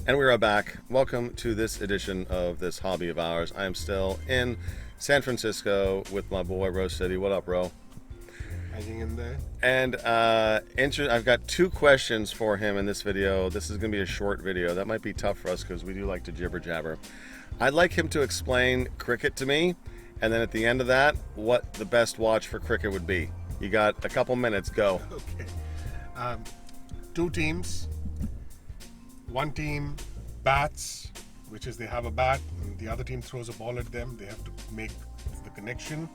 And we are back. Welcome to this edition of this hobby of ours. I am still in San Francisco with my boy Rose City. What up, Ro? Hanging in there. And I've got two questions for him in this video. This is going to be a short video. That might be tough for us because we do like to jibber jabber. I'd like him to explain cricket to me, and then at the end of that, what the best watch for cricket would be. You got a couple minutes. Go. Okay. Two teams. One team bats, which is they have a bat, and the other team throws a ball at them. They have to make the connection,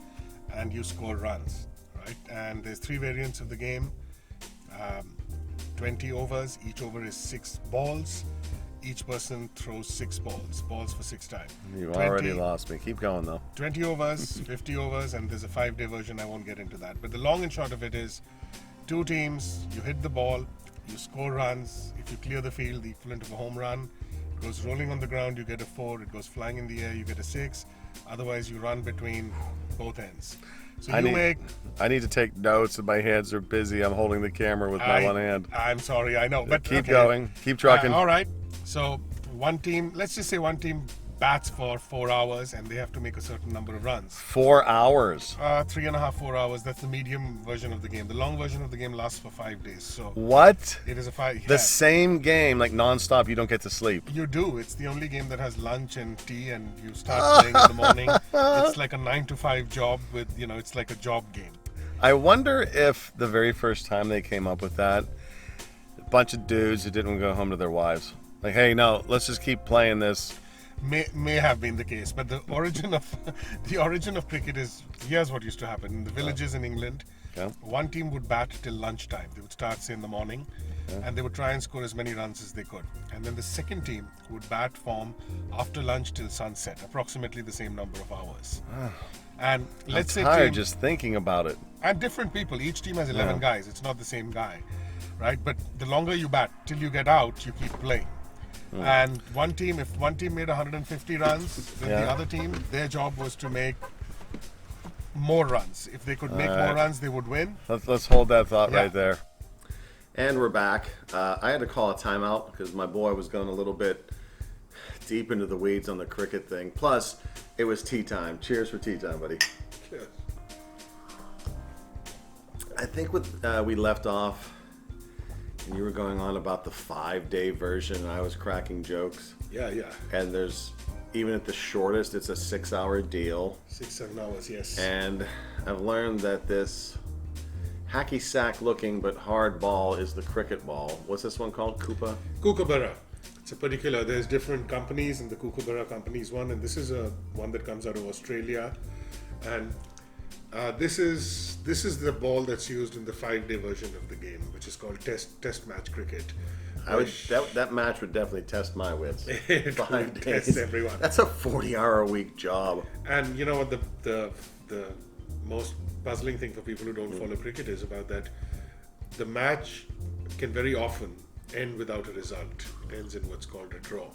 and you score runs, right? And there's three variants of the game. 20 overs. Each over is 6 balls. Each person throws 6 balls for 6 times. You already lost me. Keep going, though. 20 overs, 50 overs, and there's a 5-day version. I won't get into that. But the long and short of it is, two teams, you hit the ball, you score runs. If you clear the field, the equivalent of a home run, it goes rolling on the ground, you get a 4. It goes flying in the air, you get a 6. Otherwise, you run between both ends. So I need to take notes, and my hands are busy. I'm holding the camera with my one hand. I'm sorry, I know. But keep okay. going. Keep trucking. All right. So one team, let's just say one team bats for 4 hours, and they have to make a certain number of runs. 4 hours. 3.5, 4 hours. That's the medium version of the game. The long version of the game lasts for 5 days. So what? it is a 5. The same game, like nonstop. You don't get to sleep. You do. It's the only game that has lunch and tea, and you start playing in the morning. It's like a 9 to 5 job with, it's like a job game. I wonder if the very first time they came up with that, a bunch of dudes who didn't go home to their wives, like, hey, no, let's just keep playing this. May have been the case, but the origin of cricket is, here's what used to happen in the villages in England. Yeah. One team would bat till lunchtime. They would start, say, in the morning, and they would try and score as many runs as they could. And then the second team would bat from after lunch till sunset, approximately the same number of hours. And let's say I'm tired just thinking about it. And different people. Each team has 11 guys. It's not the same guy, right? But the longer you bat till you get out, you keep playing. And if one team made 150 runs, then the other team, their job was to make more runs. If they could make more runs, they would win. Let's hold that thought right there. And we're back. I had to call a timeout because my boy was going a little bit deep into the weeds on the cricket thing. Plus, it was tea time. Cheers for tea time, buddy. Cheers. I think we left off, and you were going on about the 5-day version, and I was cracking jokes. Yeah. And there's, even at the shortest, it's a 6-hour deal. 6-7 hours, yes. And I've learned that this hacky sack looking but hard ball is the cricket ball. What's this one called? Kookaburra. It's a particular, there's different companies, and the Kookaburra company is one, and this is one that comes out of Australia. And this is the ball that's used in the 5-day version of the game, which is called test match cricket. That match would definitely test my wits. 5 days. Test everyone. That's a 40-hour-a-week job. And you know what the most puzzling thing for people who don't follow cricket is about that? The match can very often end without a result. It ends in what's called a draw.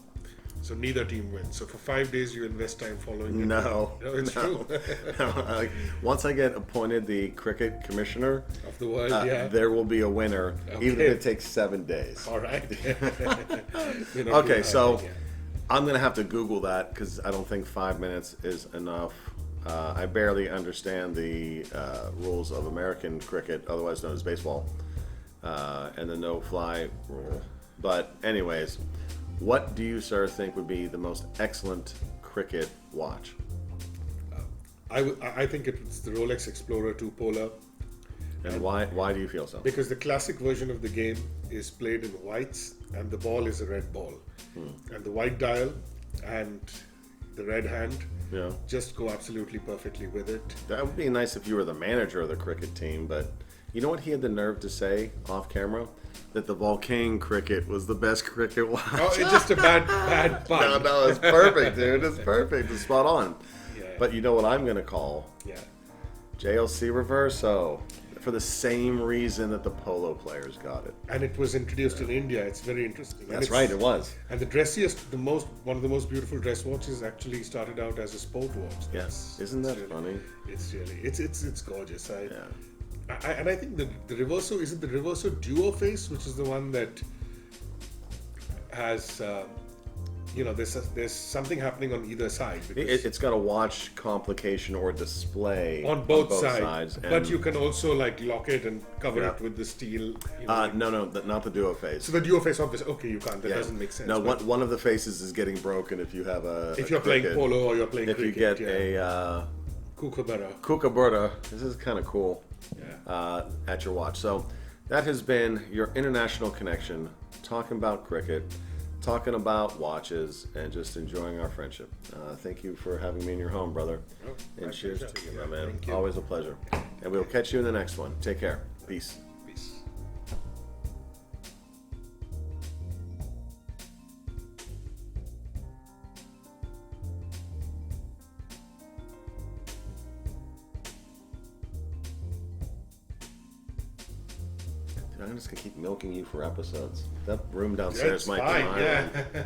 So neither team wins. So for 5 days you invest time following it. No, it's true. No, once I get appointed the cricket commissioner Of the world, there will be a winner, even if it takes 7 days. All right. Okay, so I'm going to have to Google that because I don't think 5 minutes is enough. I barely understand the rules of American cricket, otherwise known as baseball, and the no-fly rule. But anyways, what do you, sir, think would be the most excellent cricket watch? I think it's the Rolex Explorer 2 Polar. And why do you feel so? Because the classic version of the game is played in whites, and the ball is a red ball. And the white dial and the red hand just go absolutely perfectly with it. That would be nice if you were the manager of the cricket team, but you know what he had the nerve to say off camera? That the Vulcan cricket was the best cricket watch. Oh, it's just a bad pun. No, it's perfect, dude. It's perfect. It's spot on. Yeah. But you know what I'm going to call? Yeah. JLC Reverso. For the same reason that the polo players got it. And it was introduced in India. It's very interesting. That's right, it was. And the dressiest, one of the most beautiful dress watches actually started out as a sport watch. Yes. Isn't that funny? It's really, it's gorgeous. Yeah. And I think the Reverso, is it the Reverso Duo Face, which is the one that has there's something happening on either side. It's got a watch complication or display On both sides. and, But you can also like lock it and cover it with the steel. no, not the duo face. So the duo face, obviously, okay, you can't. That doesn't make sense. No, one of the faces is getting broken if you have if you're playing polo or you're playing if cricket. you get a kookaburra, this is kind of cool. At your watch. So that has been your international connection, talking about cricket, talking about watches, and just enjoying our friendship. Thank you for having me in your home, brother. And cheers to you, my man. Always a pleasure. And we'll catch you in the next one. Take care. Peace. Peace. I'm just gonna keep milking you for episodes. That room downstairs might be fine, mine. yeah.